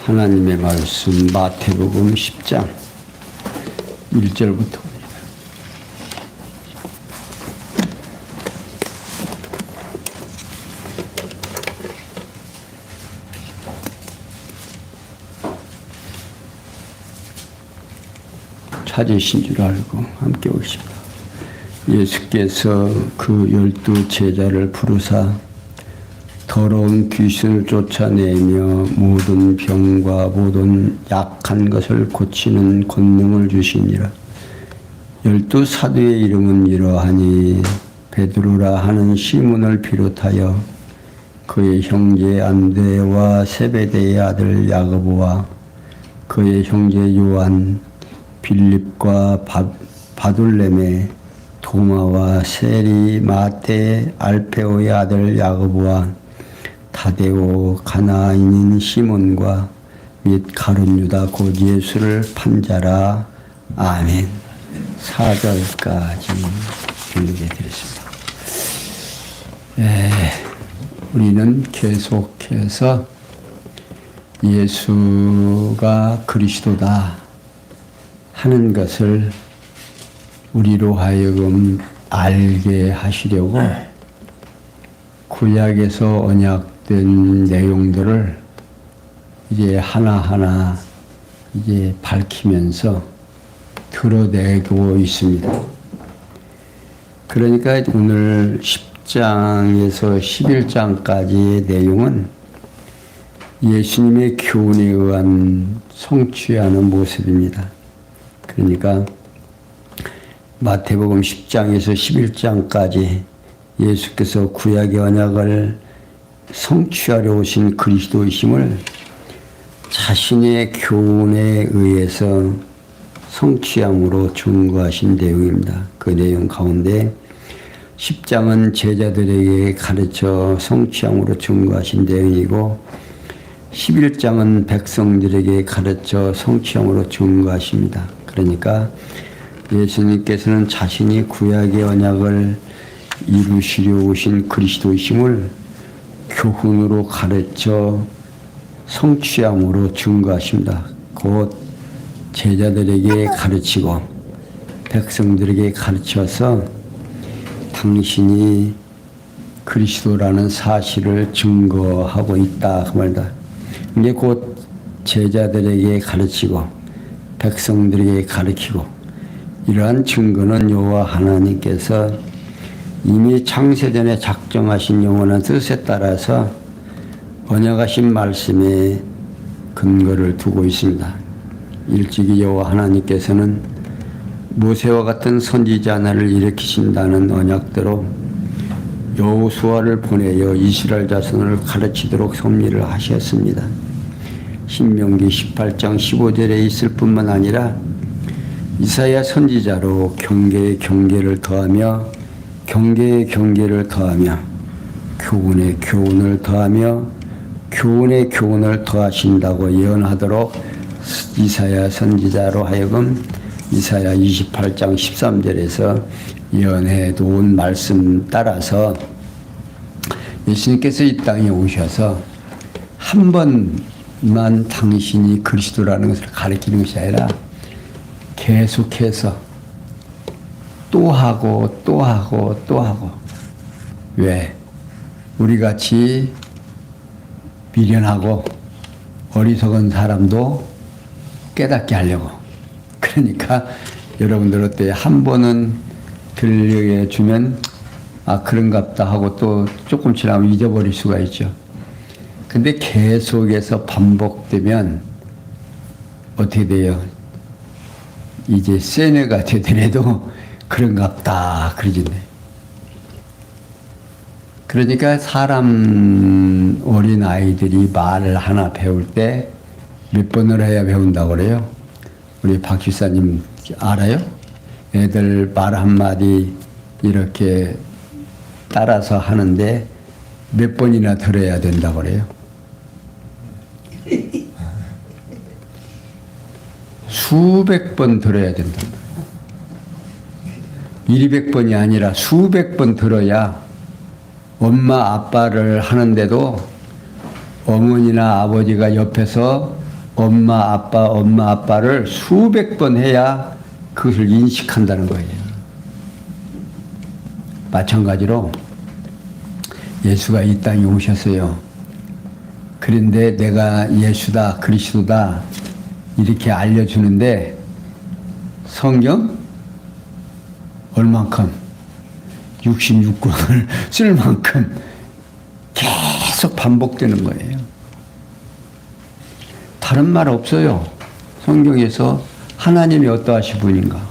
하나님의 말씀 마태복음 10장 1절부터 찾으신 줄 알고 함께 오십니다. 예수께서 그 12 제자를 부르사 더러운 귀신을 쫓아내며 모든 병과 모든 약한 것을 고치는 권능을 주시니라. 12 사도의 이름은 이러하니 베드로라 하는 시몬을 비롯하여 그의 형제 안드레와 세베대의 아들 야고보와 그의 형제 요한, 빌립과 바둘레메, 도마와 세리, 마테, 알페오의 아들 야고보와 타데오, 가나인인 시몬과 및 가룟 유다 곧 예수를 판 자라. 아멘. 4절까지 읽게 드렸습니다. 우리는 계속해서 예수가 그리스도다 하는 것을 우리로 하여금 알게 하시려고 구약에서 언약된 내용들을 이제 하나하나 이제 밝히면서 드러내고 있습니다. 그러니까 오늘 10장에서 11장까지의 내용은 예수님의 교훈에 의한 성취하는 모습입니다. 그러니까 마태복음 10장에서 11장까지 예수께서 구약의 언약을 성취하려 오신 그리스도이심을 자신의 교훈에 의해서 성취함으로 증거하신 내용입니다. 그 내용 가운데 10장은 제자들에게 가르쳐 성취함으로 증거하신 내용이고 11장은 백성들에게 가르쳐 성취함으로 증거하십니다. 그러니까 예수님께서는 자신이 구약의 언약을 이루시려 오신 그리스도이심을 교훈으로 가르쳐 성취함으로 증거하십니다. 곧 제자들에게 가르치고 백성들에게 가르쳐서 당신이 그리스도라는 사실을 증거하고 있다 그 말이다. 이게 곧 제자들에게 가르치고 백성들에게 가르치고 이러한 증거는 여호와 하나님께서 이미 창세전에 작정하신 영원한 뜻에 따라서 언약하신 말씀에 근거를 두고 있습니다. 일찍이 여호와 하나님께서는 모세와 같은 선지자 하나를 일으키신다는 언약대로 여호수아를 보내어 이스라엘 자손을 가르치도록 섭리를 하셨습니다. 신명기 18장 15절에 있을 뿐만 아니라 이사야 선지자로 경계에 경계를 더하며 경계에 경계를 더하며 교훈에 교훈을 더하며 교훈에 교훈을 더하신다고 예언하도록 이사야 선지자로 하여금 이사야 28장 13절에서 예언해 놓은 말씀 따라서 예수님께서 이 땅에 오셔서 한 번만 당신이 그리스도라는 것을 가르치는 것이 아니라 계속해서 또 하고 또 하고 또 하고. 왜? 우리같이 미련하고 어리석은 사람도 깨닫게 하려고. 그러니까 여러분들 어때요? 한 번은 들려주면 아 그런갑다 하고 또 조금 지나면 잊어버릴 수가 있죠. 근데 계속해서 반복되면 어떻게 돼요? 이제 세뇌가 되더라도 그런갑다 그러진대. 그러니까 사람 어린 아이들이 말을 하나 배울 때 몇 번을 해야 배운다고 그래요? 우리 박 기사님 알아요? 애들 말 한마디 이렇게 따라서 하는데 몇 번이나 들어야 된다고 그래요? 수백 번 들어야 된다. 200번이 아니라 수백 번 들어야 엄마 아빠를 하는데도 어머니나 아버지가 옆에서 엄마 아빠를 수백 번 해야 그것을 인식한다는 거예요. 마찬가지로 예수가 이 땅에 오셨어요. 그런데 내가 예수다, 그리스도다 이렇게 알려주는데 성경 얼만큼 66권을 쓸 만큼 계속 반복되는 거예요. 다른 말 없어요. 성경에서 하나님이 어떠하신 분인가,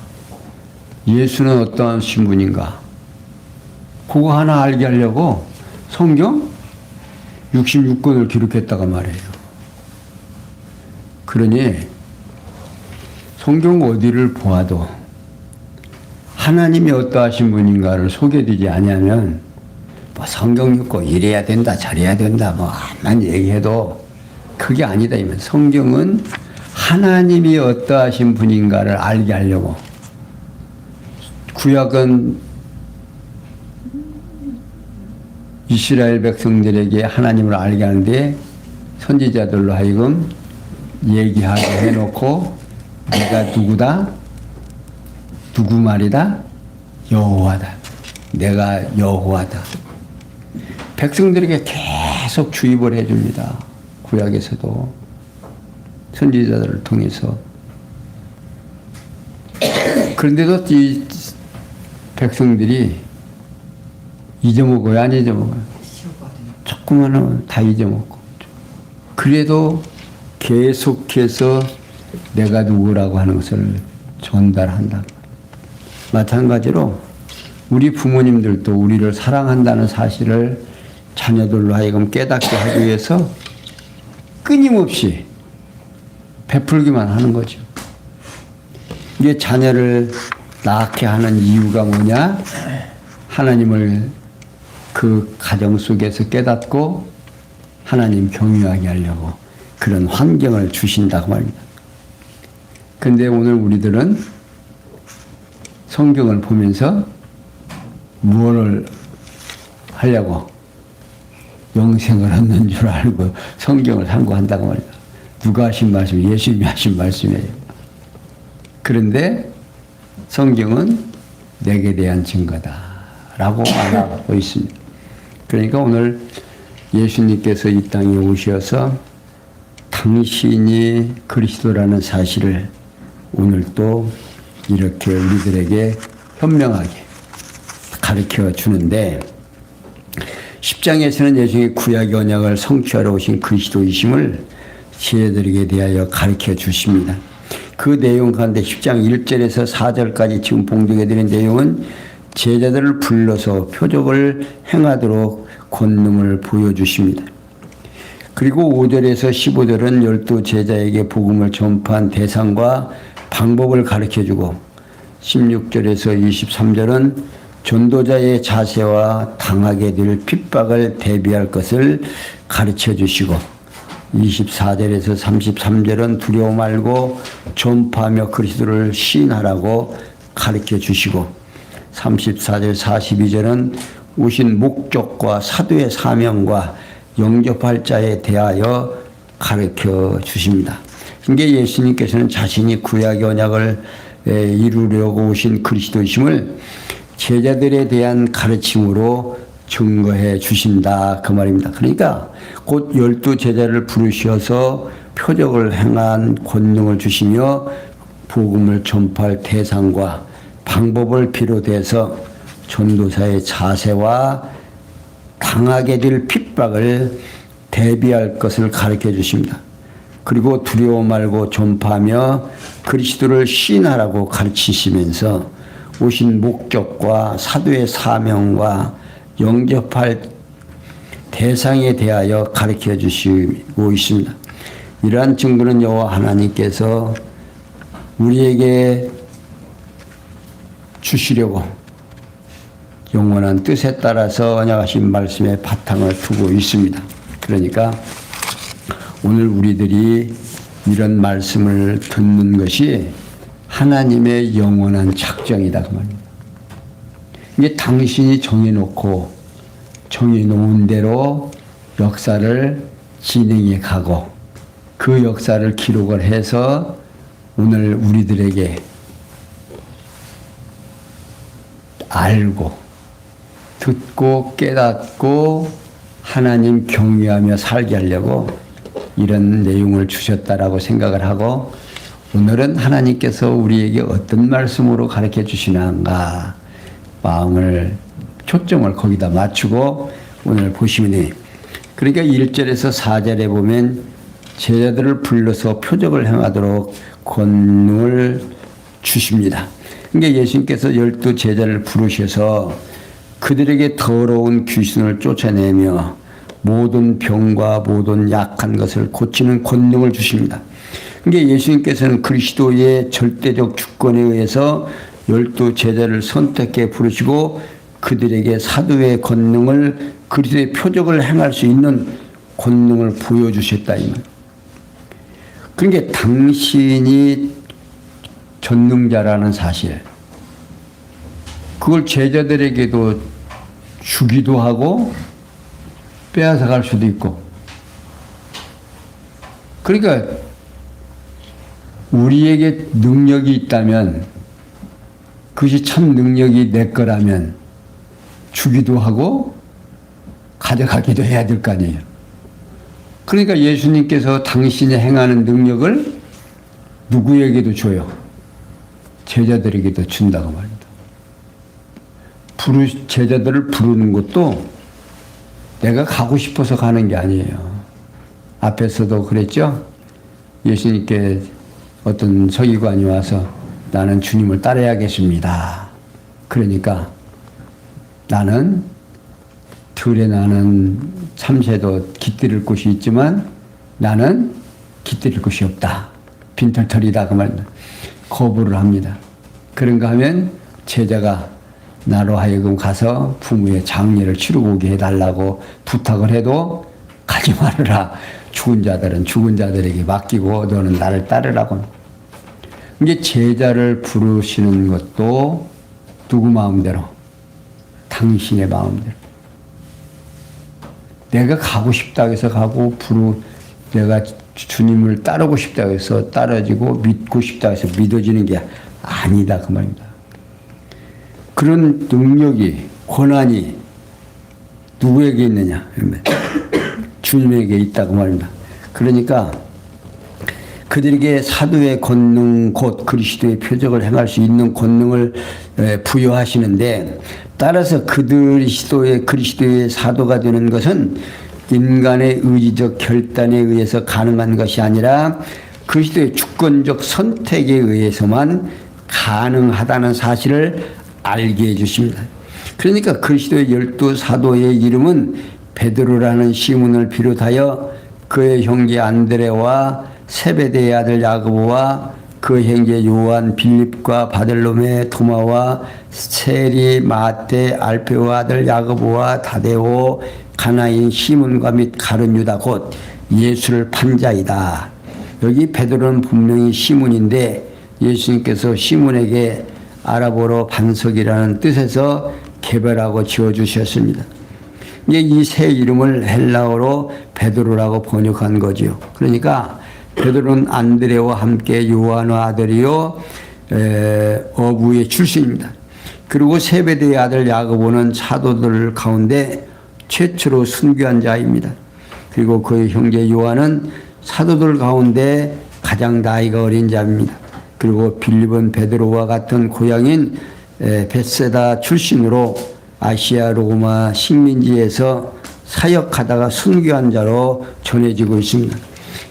예수는 어떠하신 분인가, 그거 하나 알게 하려고 성경 66권을 기록했다가 말이에요. 그러니 성경 어디를 보아도 하나님이 어떠하신 분인가를 소개되지 아니하면 뭐 성경 읽고 이래야 된다 저래야 된다 뭐만 얘기해도 그게 아니다. 이면 성경은 하나님이 어떠하신 분인가를 알게 하려고. 구약은 이스라엘 백성들에게 하나님을 알게 하는데 선지자들로 하여금 얘기하게 해놓고 내가 누구다? 누구 말이다? 여호와다. 내가 여호와다. 백성들에게 계속 주입을 해줍니다. 구약에서도 선지자들을 통해서. 그런데도 이 백성들이 잊어먹어요, 안 잊어먹어요? 조금만은 다 잊어먹고. 그래도 계속해서 내가 누구라고 하는 것을 전달한다. 마찬가지로 우리 부모님들도 우리를 사랑한다는 사실을 자녀들로 하여금 깨닫게 하기 위해서 끊임없이 베풀기만 하는 거죠. 이게 자녀를 낳게 하는 이유가 뭐냐? 하나님을 그 가정 속에서 깨닫고 하나님 경유하게 하려고 그런 환경을 주신다고 말입니다. 그런데 오늘 우리들은 성경을 보면서 무엇을 하려고? 영생을 얻는 줄 알고 성경을 상고한다고 말입니다. 누가 하신 말씀? 예수님이 하신 말씀이에요. 그런데 성경은 내게 대한 증거다라고 말하고 있습니다. 그러니까 오늘 예수님께서 이 땅에 오셔서 당신이 그리스도라는 사실을 오늘 또 이렇게 우리들에게 현명하게 가르쳐 주는데, 10장에서는 예수님이 구약의 언약을 성취하러 오신 그리스도이심을 제자들에게 대하여 가르쳐 주십니다. 그 내용 가운데 10장 1절에서 4절까지 지금 봉독해 드린 내용은 제자들을 불러서 표적을 행하도록 권능을 보여주십니다. 그리고 5절에서 15절은 12 제자에게 복음을 전파한 대상과 방법을 가르쳐주고, 16절에서 23절은 전도자의 자세와 당하게 될 핍박을 대비할 것을 가르쳐주시고, 24절에서 33절은 두려워 말고 전파하며 그리스도를 시인하라고 가르쳐주시고, 34절 42절은 오신 목적과 사도의 사명과 영접할 자에 대하여 가르쳐 주십니다. 이게 예수님께서는 자신이 구약의 언약을 이루려고 오신 그리스도이심을 제자들에 대한 가르침으로 증거해 주신다 그 말입니다. 그러니까 곧 12 제자를 부르셔서 표적을 행한 권능을 주시며 복음을 전파할 대상과 방법을 비롯해서 전도사의 자세와 당하게 될 핍박을 대비할 것을 가르쳐 주십니다. 그리고 두려워 말고 전파하며 그리스도를 시인하라고 가르치시면서 오신 목적과 사도의 사명과 영접할 대상에 대하여 가르쳐 주시고 있습니다. 이러한 증거는 여호와 하나님께서 우리에게 주시려고 영원한 뜻에 따라서 언약하신 말씀에 바탕을 두고 있습니다. 그러니까 오늘 우리들이 이런 말씀을 듣는 것이 하나님의 영원한 작정이다 그 말입니다. 이게 당신이 정해놓고 정해놓은 대로 역사를 진행해 가고 그 역사를 기록을 해서 오늘 우리들에게 알고 듣고 깨닫고 하나님 경외하며 살게 하려고 이런 내용을 주셨다라고 생각을 하고, 오늘은 하나님께서 우리에게 어떤 말씀으로 가르쳐 주시는가 마음을 초점을 거기다 맞추고 오늘 보시면 돼요. 그러니까 1절에서 4절에 보면 제자들을 불러서 표적을 행하도록 권능을 주십니다. 그러니까 예수님께서 12제자를 부르셔서 그들에게 더러운 귀신을 쫓아내며 모든 병과 모든 약한 것을 고치는 권능을 주십니다. 그러니까 예수님께서는 그리스도의 절대적 주권에 의해서 12제자를 선택해 부르시고 그들에게 사도의 권능을, 그리스도의 표적을 행할 수 있는 권능을 보여주셨다 이 말. 그러니까 당신이 전능자라는 사실, 그걸 제자들에게도 주기도 하고 빼앗아 갈 수도 있고, 그러니까 우리에게 능력이 있다면 그것이 참 능력이 내 거라면 주기도 하고 가져가기도 해야 될 거 아니에요. 그러니까 예수님께서 당신이 행하는 능력을 누구에게도 줘요. 제자들에게도 준다고 말입니다. 제자들을 부르는 것도 내가 가고 싶어서 가는 게 아니에요. 앞에서도 그랬죠. 예수님께 어떤 서기관이 와서 나는 주님을 따라야겠습니다. 그러니까 나는 들에 나는 참새도 깃들일 곳이 있지만 나는 깃들일 곳이 없다. 빈털털이다 그 말입니다. 거부를 합니다. 그런가 하면 제자가 나로 하여금 가서 부모의 장례를 치르고 오게 해달라고 부탁을 해도 가지 말으라. 죽은 자들은 죽은 자들에게 맡기고 너는 나를 따르라고. 이게 제자를 부르시는 것도 누구 마음대로? 당신의 마음대로. 내가 가고 싶다고 해서 가고, 내가 주님을 따르고 싶다고 해서 따라지고, 믿고 싶다고 해서 믿어지는 게 아니다 그 말입니다. 그런 능력이, 권한이 누구에게 있느냐? 주님에게 있다고 말입니다. 그러니까 그들에게 사도의 권능 곧 그리스도의 표적을 행할 수 있는 권능을 부여하시는데, 따라서 그리스도의 사도가 되는 것은 인간의 의지적 결단에 의해서 가능한 것이 아니라 그리스도의 주권적 선택에 의해서만 가능하다는 사실을 알게 해주십니다. 그러니까 그리스도의 12사도의 이름은 베드로라는 시몬을 비롯하여 그의 형제 안드레와 세베대의 아들 야고보와 그 형제 요한, 빌립과 바들로메, 도마와 세리, 마태, 알페오 아들 야고보와 다데오, 가나인 시몬과 및 가룟 유다 곧 예수를 판 자이다. 여기 베드로는 분명히 시몬인데 예수님께서 시몬에게 아랍어로 반석이라는 뜻에서 개별하고 지어주셨습니다. 이 세 이름을 헬라어로 베드로라고 번역한 거죠. 그러니까 베드로는 안드레와 함께 요한의 아들이요 어부의 출신입니다. 그리고 세베대의 아들 야고보는 사도들 가운데 최초로 순교한 자입니다. 그리고 그의 형제 요한은 사도들 가운데 가장 나이가 어린 자입니다. 그리고 빌립은 베드로와 같은 고향인 벳세다 출신으로 아시아 로마 식민지에서 사역하다가 순교한 자로 전해지고 있습니다.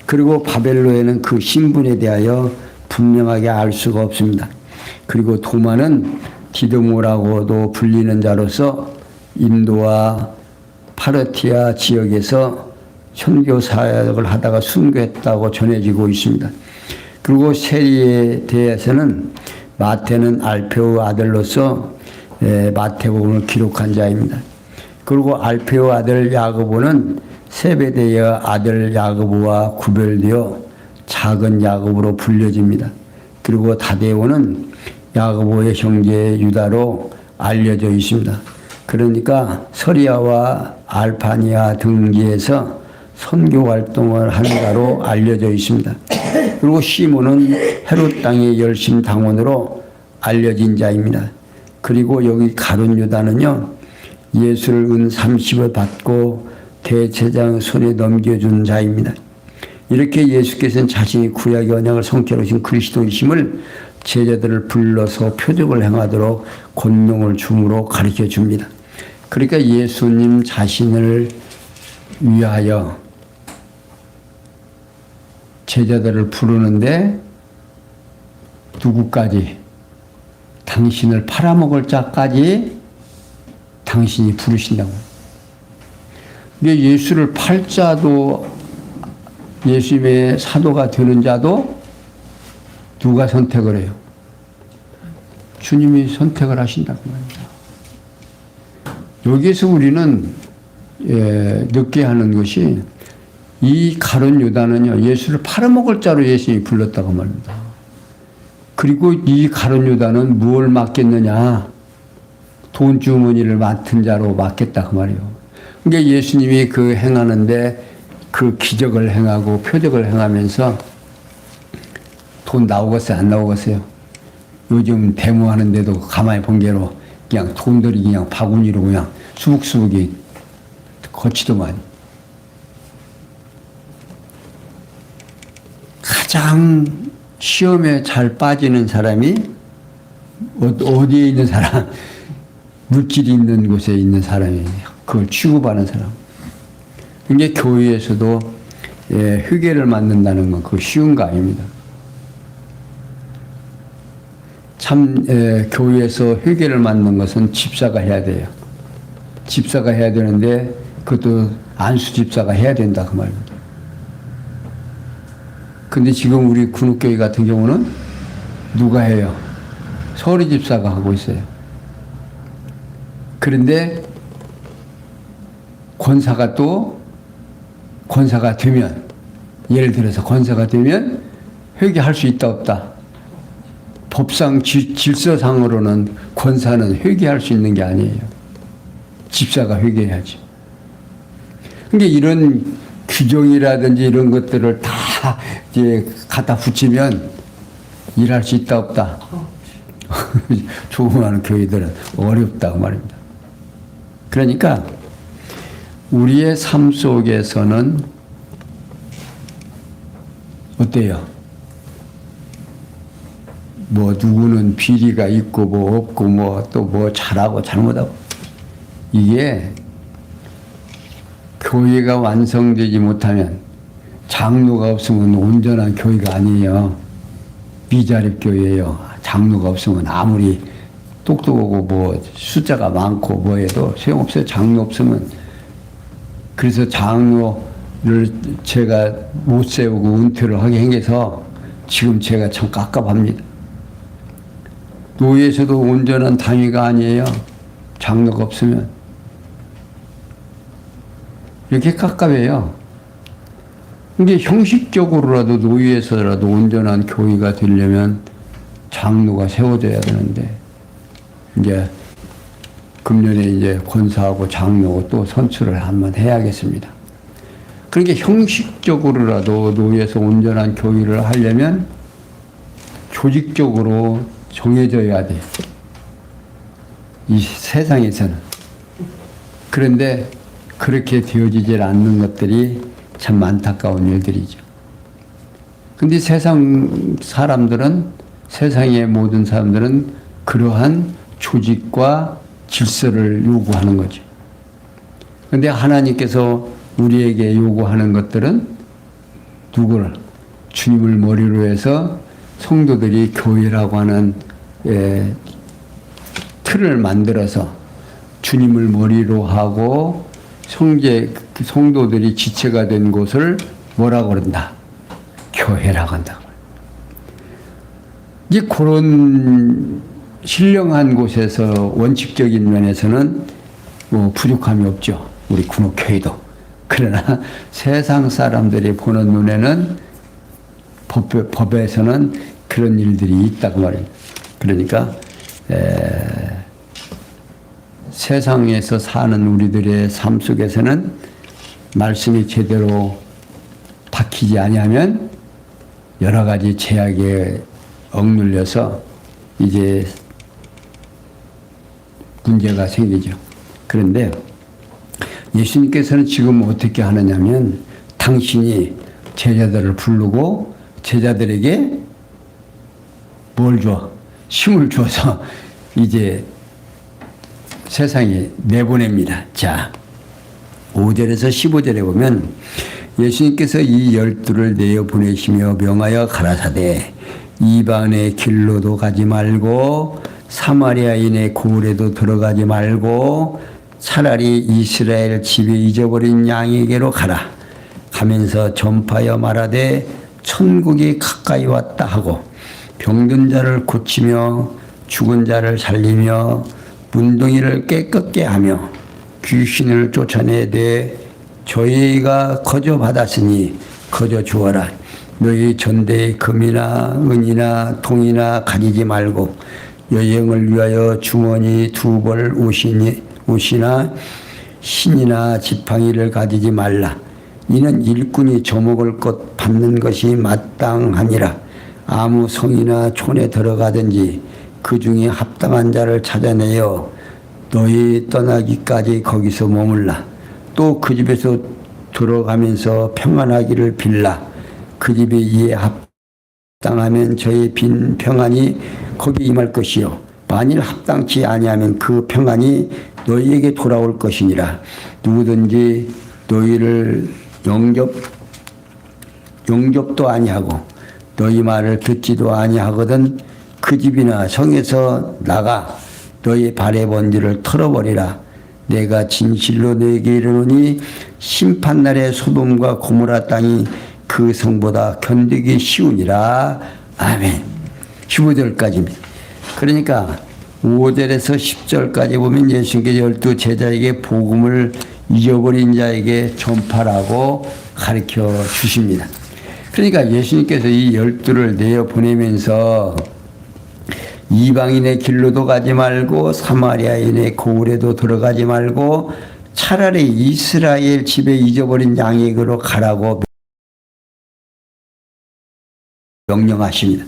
그리고 바벨로에는 그 신분에 대하여 분명하게 알 수가 없습니다. 그리고 도마는 디도모라고도 불리는 자로서 인도와 파르티아 지역에서 선교 사역을 하다가 순교했다고 전해지고 있습니다. 그리고 세리에 대해서는 마태는 알페오 아들로서 마태복음을 기록한 자입니다. 그리고 알페오 아들 야고보는 세베대의 아들 야고보와 구별되어 작은 야고보로 불려집니다. 그리고 다데오는 야고보의 형제 유다로 알려져 있습니다. 그러니까 서리아와 알파니아 등지에서 선교 활동을 한 자로 알려져 있습니다. 그리고 시몬은 헤롯 땅의 열심 당원으로 알려진 자입니다. 그리고 여기 가룟 유다는요, 예수를 은 30을 받고 대제사장 손에 넘겨준 자입니다. 이렇게 예수께서는 자신이 구약의 언약을 성취하신 그리스도이심을 제자들을 불러서 표적을 행하도록 권능을 줌으로 가르쳐 줍니다. 그러니까 예수님 자신을 위하여 제자들을 부르는데 누구까지? 당신을 팔아먹을 자까지 당신이 부르신다고. 근데 예수를 팔 자도, 예수님의 사도가 되는 자도 누가 선택을 해요? 주님이 선택을 하신다고 말입니다. 여기에서 우리는 늦게 하는 것이, 이 가룟 유다는요, 예수를 팔아먹을 자로 예수님이 불렀다고 말입니다. 그리고 이 가룟 유다는 무엇을 맡겼느냐? 돈 주머니를 맡은 자로 맡겼다 그 말이에요. 그러니까 예수님이 그 행하는데 그 기적을 행하고 표적을 행하면서 돈 나오겠어요? 안 나오겠어요? 요즘 데모하는데도 가만히 본 게로 그냥 돈들이 그냥 바구니로 그냥 수북수북이 거치더만. 가장 시험에 잘 빠지는 사람이 어디에 있는 사람? 물질이 있는 곳에 있는 사람이에요. 그걸 취급하는 사람. 이게 교회에서도 회개를 맡는다는 건 그거 쉬운 거 아닙니다. 참 교회에서 회개를 맡는 것은 집사가 해야 돼요. 집사가 해야 되는데 그것도 안수 집사가 해야 된다 그 말입니다. 근데 지금 우리 군옥교회 같은 경우는 누가 해요? 서리 집사가 하고 있어요. 그런데 권사가 되면, 예를 들어서 권사가 되면 회개할 수 있다 없다? 법상 질서상으로는 권사는 회개할 수 있는 게 아니에요. 집사가 회개해야지. 그러니까 이런 규정이라든지 이런 것들을 다 이제 갖다 붙이면 일할 수 있다 없다? 조그마한 교회들은 어렵다고 말입니다. 그러니까 우리의 삶 속에서는 어때요? 뭐 누구는 비리가 있고 뭐 없고 뭐 또 뭐 잘하고 잘못하고, 이게 교회가 완성되지 못하면, 장로가 없으면 온전한 교회가 아니에요. 미자립 교회예요. 장로가 없으면 아무리 똑똑하고 뭐 숫자가 많고 뭐 해도 소용없어요. 장로 없으면. 그래서 장로를 제가 못 세우고 은퇴를 하게 행해서 지금 제가 참 깝깝합니다. 노예에서도 온전한 당위가 아니에요. 장로가 없으면. 이렇게 깝깝해요. 이게 형식적으로라도 노예에서라도 온전한 교회가 되려면 장로가 세워져야 되는데, 이제 금년에 이제 권사하고 장로 또 선출을 한번 해야겠습니다. 그러니까 형식적으로라도 노예에서 온전한 교회를 하려면 조직적으로 정해져야 돼요. 이 세상에서는. 그런데 그렇게 되어지질 않는 것들이 참 안타까운 일들이죠. 근데 세상 사람들은, 세상의 모든 사람들은 그러한 조직과 질서를 요구하는 거죠. 근데 하나님께서 우리에게 요구하는 것들은 누구를? 주님을 머리로 해서 성도들이 교회라고 하는 틀을 만들어서 주님을 머리로 하고 성도들이 지체가 된 곳을 뭐라고 그런다? 교회라고 한다. 이제 그런 신령한 곳에서 원칙적인 면에서는 뭐 부족함이 없죠. 우리 군옥교회도. 그러나 세상 사람들이 보는 눈에는 법에서는 그런 일들이 있다고 말입니다. 그러니까 세상에서 사는 우리들의 삶 속에서는 말씀이 제대로 지키지 아니하면 여러 가지 제약에 억눌려서 이제 문제가 생기죠. 그런데 예수님께서는 지금 어떻게 하느냐면 당신이 제자들을 부르고 제자들에게 뭘 줘? 힘을 줘서 이제 세상에 내보냅니다. 자, 5절에서 15절에 보면 예수님께서 이 12를 내어 보내시며 명하여 가라사대 이방의 길로도 가지 말고 사마리아인의 고을에도 들어가지 말고 차라리 이스라엘 집에 잊어버린 양에게로 가라. 가면서 전파하여 말하되 천국이 가까이 왔다 하고 병든 자를 고치며 죽은 자를 살리며 문둥이를 깨끗게 하며 귀신을 쫓아내되 저희가 거저 받았으니 거저 주어라. 너희 전대의 금이나 은이나 동이나 가지지 말고 여행을 위하여 주머니 2벌 옷이나 신이나 지팡이를 가지지 말라. 이는 일꾼이 저먹을 것 받는 것이 마땅하니라. 아무 성이나 촌에 들어가든지 그 중에 합당한 자를 찾아내어 너희 떠나기까지 거기서 머물라. 또 그 집에서 들어가면서 평안하기를 빌라. 그 집이 이에 합당하면 저의 빈 평안이 거기 임할 것이요 만일 합당치 아니하면 그 평안이 너희에게 돌아올 것이니라. 누구든지 너희를 영접도 아니하고 너희 말을 듣지도 아니하거든 그 집이나 성에서 나가 너희 발의 번지를 털어버리라. 내가 진실로 너에게 이르노니 심판날에 소돔과 고모라 땅이 그 성보다 견디기 쉬우니라. 아멘. 15절까지입니다. 그러니까 5절에서 10절까지 보면 예수님께서 12 제자에게 복음을 잊어버린 자에게 전파라고 가르쳐 주십니다. 그러니까 예수님께서 이 12를 내어 보내면서 이방인의 길로도 가지 말고 사마리아인의 고을에도 들어가지 말고 차라리 이스라엘 집에 잊어버린 양에게로 가라고 명령하십니다.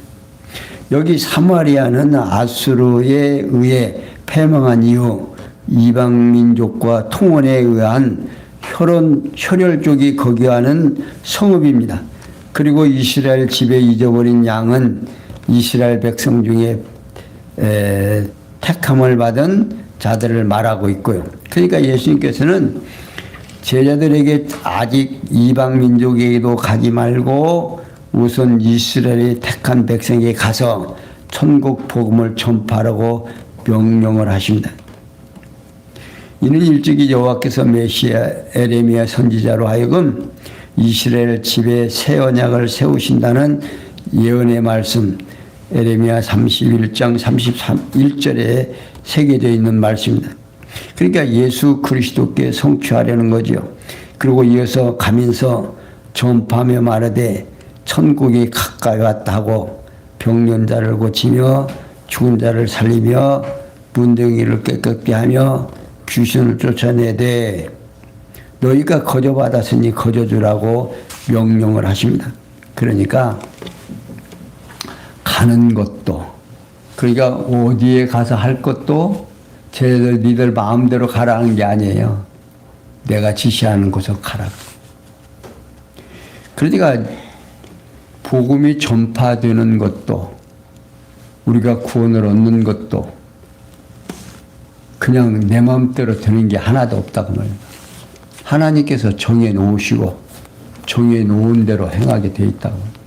여기 사마리아는 아수르에 의해 패망한 이후 이방민족과 통혼에 의한 혈혈족이 거주하는 성읍입니다. 그리고 이스라엘 집에 잊어버린 양은 이스라엘 백성 중에 택함을 받은 자들을 말하고 있고요. 그러니까 예수님께서는 제자들에게 아직 이방민족에게도 가지 말고 우선 이스라엘의 택한 백성에게 가서 천국 복음을 전파하라고 명령을 하십니다. 이는 일찍이 여호와께서 메시아 에레미야 선지자로 하여금 이스라엘 집에 새 언약을 세우신다는 예언의 말씀 에레미야 31장 31절에 새겨져 있는 말씀입니다. 그러니까 예수 그리스도께 성취하려는 거죠. 그리고 이어서 가면서 전파하며 말하되 천국이 가까이 왔다고 병든 자를 고치며 죽은 자를 살리며 문둥이를 깨끗게 하며 귀신을 쫓아내되 너희가 거저 받았으니 거저 주라고 명령을 하십니다. 그러니까 가는 것도 그러니까 어디에 가서 할 것도 니들 마음대로 가라는 게 아니에요. 내가 지시하는 곳으로 가라. 그러니까 복음이 전파되는 것도 우리가 구원을 얻는 것도 그냥 내 마음대로 되는 게 하나도 없다고 말입니다. 하나님께서 정해 놓으시고 정해 놓은 대로 행하게 돼 있다고.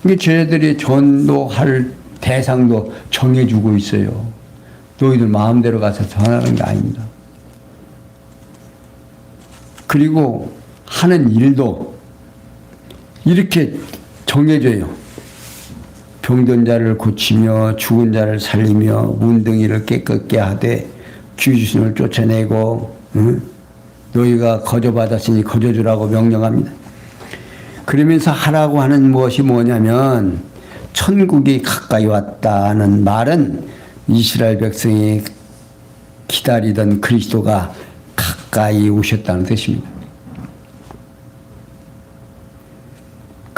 그러니까 저희들이 전도할 대상도 정해주고 있어요. 너희들 마음대로 가서 전하는 게 아닙니다. 그리고 하는 일도 이렇게 정해져요. 병든 자를 고치며 죽은 자를 살리며 문둥이를 깨끗게 하되 귀신을 쫓아내고 너희가 거저 받았으니 거저 주라고 명령합니다. 그러면서 하라고 하는 무엇이 뭐냐면 천국이 가까이 왔다는 말은 이스라엘 백성이 기다리던 그리스도가 가까이 오셨다는 뜻입니다.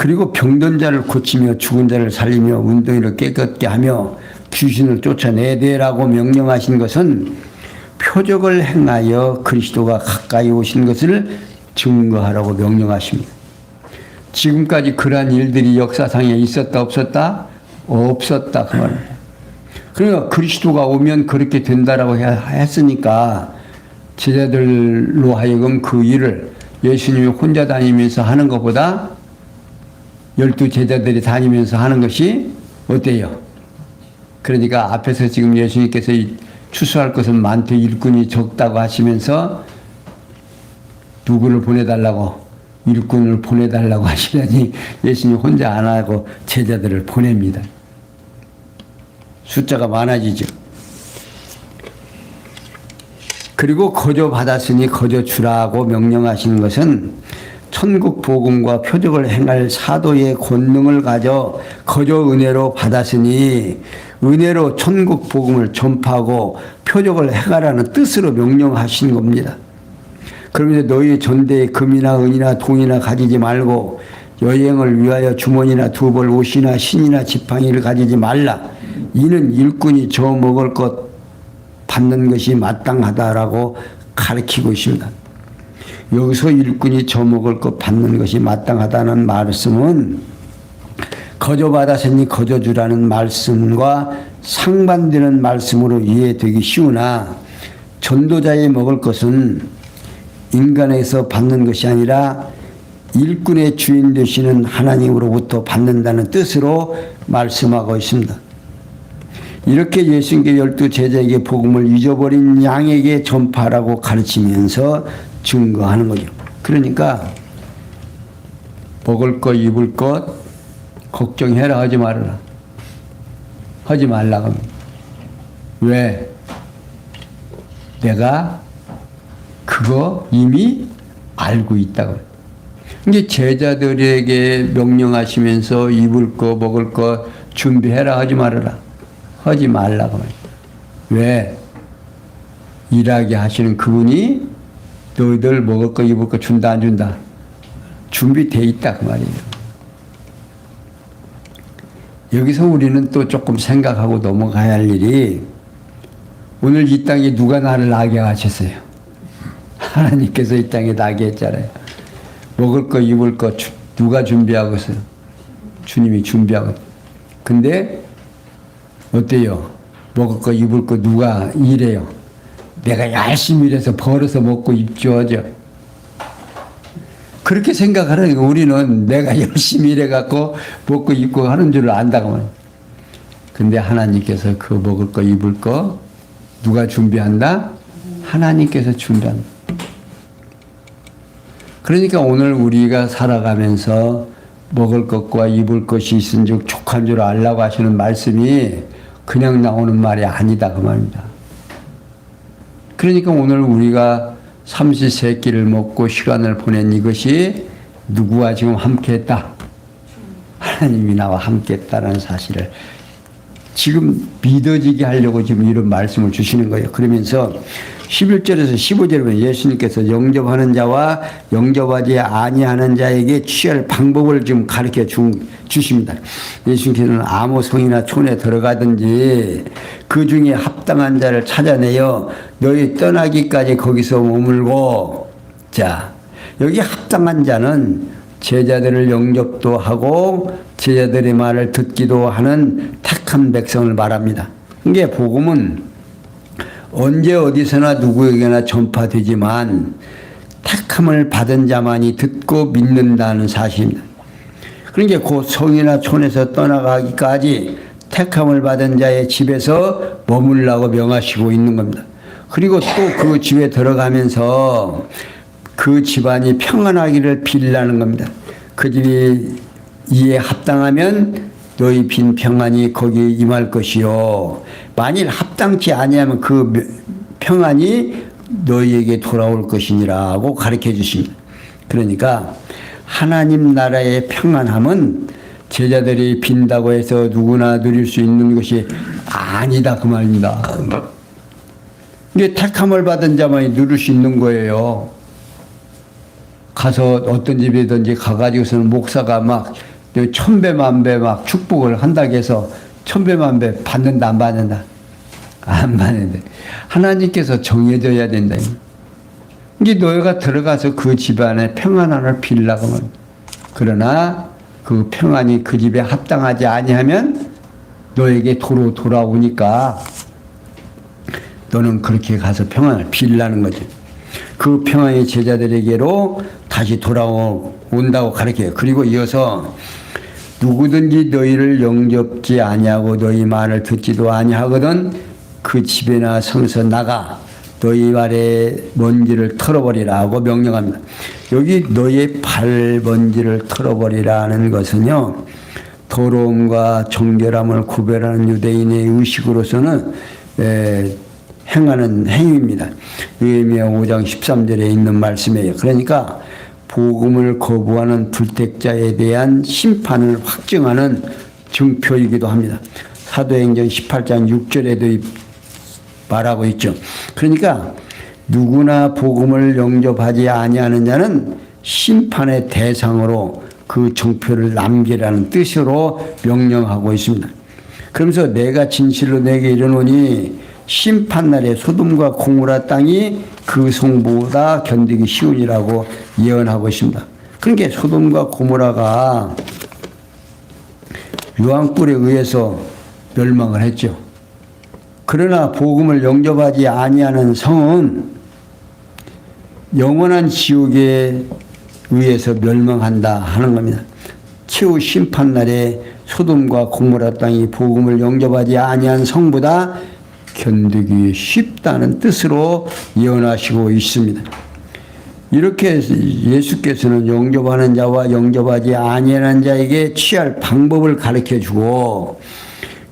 그리고 병든 자를 고치며 죽은 자를 살리며 운동이를 깨끗게 하며 귀신을 쫓아내야 되라고 명령하신 것은 표적을 행하여 그리스도가 가까이 오신 것을 증거하라고 명령하십니다. 지금까지 그러한 일들이 역사상에 있었다 없었다? 없었다 그 말입니다. 그러니까 그리스도가 오면 그렇게 된다라고 했으니까 제자들로 하여금 그 일을 예수님이 혼자 다니면서 하는 것보다 12 제자들이 다니면서 하는 것이 어때요? 그러니까 앞에서 지금 예수님께서 추수할 것은 많되 일꾼이 적다고 하시면서 누구를 보내달라고? 일꾼을 보내달라고 하시려니 예수님 혼자 안 하고 제자들을 보냅니다. 숫자가 많아지죠. 그리고 거저 받았으니 거저 주라고 명령하시는 것은 천국 복음과 표적을 행할 사도의 권능을 가져 거저 은혜로 받았으니 은혜로 천국 복음을 전파하고 표적을 행하라는 뜻으로 명령하신 겁니다. 그러면서 너희 전대에 금이나 은이나 동이나 가지지 말고 여행을 위하여 주머니나 두벌 옷이나 신이나 지팡이를 가지지 말라. 이는 일꾼이 저 먹을 것 받는 것이 마땅하다라고 가르치고 있습니다. 여기서 일꾼이 저 먹을 것 받는 것이 마땅하다는 말씀은 거저 받았으니 거저 주라는 말씀과 상반되는 말씀으로 이해되기 쉬우나 전도자의 먹을 것은 인간에서 받는 것이 아니라 일꾼의 주인 되시는 하나님으로부터 받는다는 뜻으로 말씀하고 있습니다. 이렇게 예수님께 12 제자에게 복음을 잊어버린 양에게 전파하라고 가르치면서 증거하는 거죠. 그러니까 먹을 것 입을 것 걱정해라 하지 말아라. 하지 말라고 합니다. 왜? 내가 그거 이미 알고 있다고. 이제 제자들에게 명령하시면서 입을 거 먹을 거 준비해라 하지 말아라. 하지 말라고 말이야. 왜? 일하게 하시는 그분이 너희들 먹을 거 입을 거 준다 안 준다? 준비되어 있다 그 말이에요. 여기서 우리는 또 조금 생각하고 넘어가야 할 일이 오늘 이 땅에 누가 나를 나게 하셨어요? 하나님께서 이 땅에 나게 했잖아요. 먹을 거 입을 거 누가 준비하고 있어요? 주님이 준비하고. 근데 어때요? 먹을 거 입을 거 누가 일해요? 내가 열심히 일해서 벌어서 먹고 입죠. 그렇게 생각하는 거 우리는 내가 열심히 일해갖고 먹고 입고 하는 줄 안다고. 근데 하나님께서 그 먹을 거 입을 거 누가 준비한다? 하나님께서 준비한다. 그러니까 오늘 우리가 살아가면서 먹을 것과 입을 것이 있은즉 족한 줄 알라고 하시는 말씀이 그냥 나오는 말이 아니다 그 말입니다. 그러니까 오늘 우리가 삼시세끼를 먹고 시간을 보낸 이것이 누구와 지금 함께했다? 하나님이 나와 함께했다는 사실을 지금 믿어지게 하려고 지금 이런 말씀을 주시는 거예요. 그러면서 11절에서 15절에 보면 예수님께서 영접하는 자와 영접하지 아니하는 자에게 취할 방법을 지금 가르쳐 주십니다. 예수님께서는 아무 성이나 촌에 들어가든지 그 중에 합당한 자를 찾아내어 너희 떠나기까지 거기서 머물고, 자, 여기 합당한 자는 제자들을 영접도 하고 제자들의 말을 듣기도 하는 택한 백성을 말합니다. 이게 복음은 언제 어디서나 누구에게나 전파되지만 택함을 받은 자만이 듣고 믿는다는 사실입니다. 그러니까 그 성이나 촌에서 떠나가기까지 택함을 받은 자의 집에서 머물라고 명하시고 있는 겁니다. 그리고 또 그 집에 들어가면서 그 집안이 평안하기를 빌라는 겁니다. 그 집이 이에 합당하면 너희 빈 평안이 거기에 임할 것이요. 만일 합당치 아니하면 그 평안이 너희에게 돌아올 것이니라고 가르쳐 주십니다. 그러니까 하나님 나라의 평안함은 제자들이 빈다고 해서 누구나 누릴 수 있는 것이 아니다 그 말입니다. 이게 택함을 받은 자만이 누릴 수 있는 거예요. 가서 어떤 집이든지 가가지고서는 목사가 막 천배만배 막 축복을 한다고 해서 천배만배 받는다 안 받는다? 안 받는데 하나님께서 정해져야 된다. 이게 너희가 들어가서 그 집안에 평안을 빌라고 하면, 그러나 그 평안이 그 집에 합당하지 아니하면 너에게 도로 돌아오니까 너는 그렇게 가서 평안을 빌라는 거지. 그 평안이 제자들에게로 다시 돌아온다고 가르쳐요. 그리고 이어서 누구든지 너희를 영접지 아니하고 너희 말을 듣지도 아니하거든 그 집에나 성서 나가 너희 발의 먼지를 털어버리라 하고 명령합니다. 여기 너희의 발 먼지를 털어버리라는 것은요, 더러움과 정결함을 구별하는 유대인의 의식으로서는 행하는 행위입니다. 예레미야 5장 13절에 있는 말씀이에요. 그러니까 복음을 거부하는 불택자에 대한 심판을 확증하는 증표이기도 합니다. 사도행전 18장 6절에도 말하고 있죠. 그러니까 누구나 복음을 영접하지 아니하는 자는 심판의 대상으로 그 증표를 남기라는 뜻으로 명령하고 있습니다. 그러면서 내가 진실로 내게 이르노니 심판날에 소돔과 고모라 땅이 그 성보다 견디기 쉬우니라고 예언하고 있습니다. 그러니까 소돔과 고모라가 유황불에 의해서 멸망을 했죠. 그러나 복음을 영접하지 아니하는 성은 영원한 지옥에 의해서 멸망한다 하는 겁니다. 최후 심판날에 소돔과 고모라 땅이 복음을 영접하지 아니한 성보다 견디기 쉽다는 뜻으로 예언하시고 있습니다. 이렇게 예수께서는 영접하는 자와 영접하지 아니하는 자에게 취할 방법을 가르쳐주고,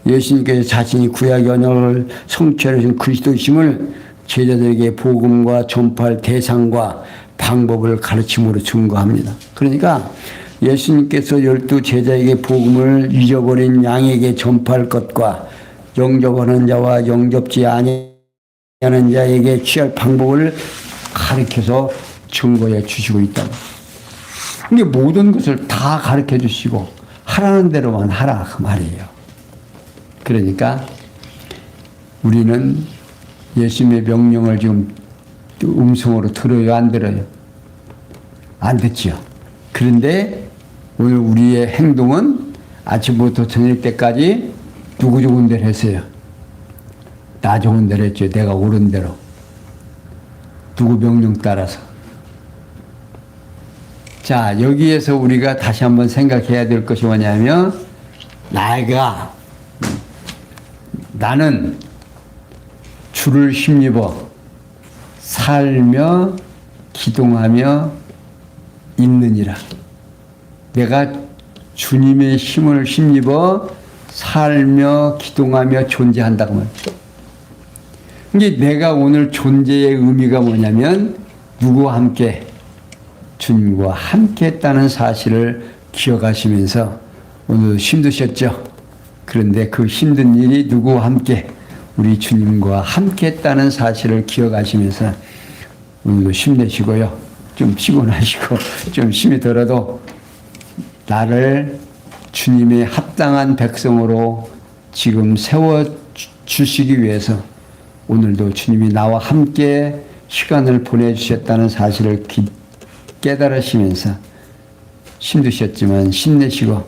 예수님께서 자신이 구약의 언약을 성취하신 그리스도이심을 제자들에게 복음과 전파할 대상과 방법을 가르침으로 증거합니다. 그러니까 예수님께서 12 제자에게 복음을 잊어버린 양에게 전파할 것과 영접하는 자와 영접지 아니하는 자에게 취할 방법을 가르쳐서 증거해 주시고 있다. 이게 모든 것을 다 가르쳐 주시고 하라는 대로만 하라 그 말이에요. 그러니까 우리는 예수님의 명령을 지금 음성으로 들어요, 안 들어요? 안 듣죠. 그런데 오늘 우리의 행동은 아침부터 저녁 때까지 누구 좋은 대로 했어요? 나 좋은 대로 했죠. 내가 옳은 대로. 누구 명령 따라서. 자, 여기에서 우리가 다시 한번 생각해야 될 것이 뭐냐면, 나는 주를 힘입어 살며 기동하며 있느니라. 내가 주님의 힘을 힘입어 살며 기동하며 존재한다고 말이죠. 이게 내가 오늘 존재의 의미가 뭐냐면 누구와 함께? 주님과 함께 했다는 사실을 기억하시면서 오늘 힘드셨죠? 그런데 그 힘든 일이 누구와 함께? 우리 주님과 함께 했다는 사실을 기억하시면서 오늘도 힘내시고요. 좀 피곤하시고 좀 힘이 들어도 나를 주님의 합당한 백성으로 지금 세워주시기 위해서 오늘도 주님이 나와 함께 시간을 보내주셨다는 사실을 깨달으시면서 힘드셨지만 힘내시고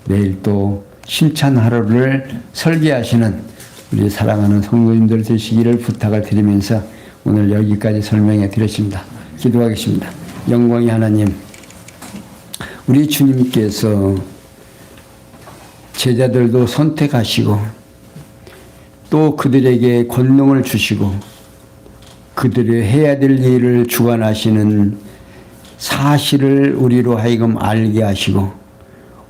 내일 또 힘찬 하루를 설계하시는 우리 사랑하는 성도님들 되시기를 부탁을 드리면서 오늘 여기까지 설명해 드렸습니다. 기도하겠습니다. 영광의 하나님, 우리 주님께서 제자들도 선택하시고 또 그들에게 권능을 주시고 그들이 해야 될 일을 주관하시는 사실을 우리로 하여금 알게 하시고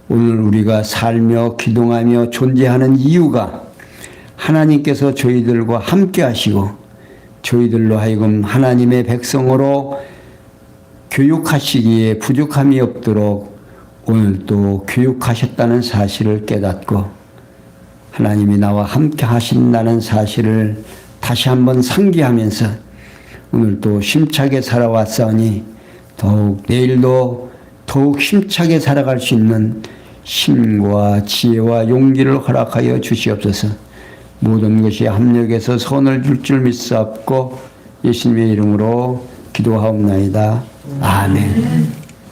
오늘 우리가 살며 기동하며 존재하는 이유가 하나님께서 저희들과 함께 하시고 저희들로 하여금 하나님의 백성으로 교육하시기에 부족함이 없도록 오늘 또 교육하셨다는 사실을 깨닫고 하나님이 나와 함께 하신다는 사실을 다시 한번 상기하면서 오늘 또 힘차게 살아왔사오니 더욱 내일도 더욱 힘차게 살아갈 수 있는 힘과 지혜와 용기를 허락하여 주시옵소서. 모든 것이 합력해서 선을 줄 믿사옵고 예수님의 이름으로 기도하옵나이다. 아멘.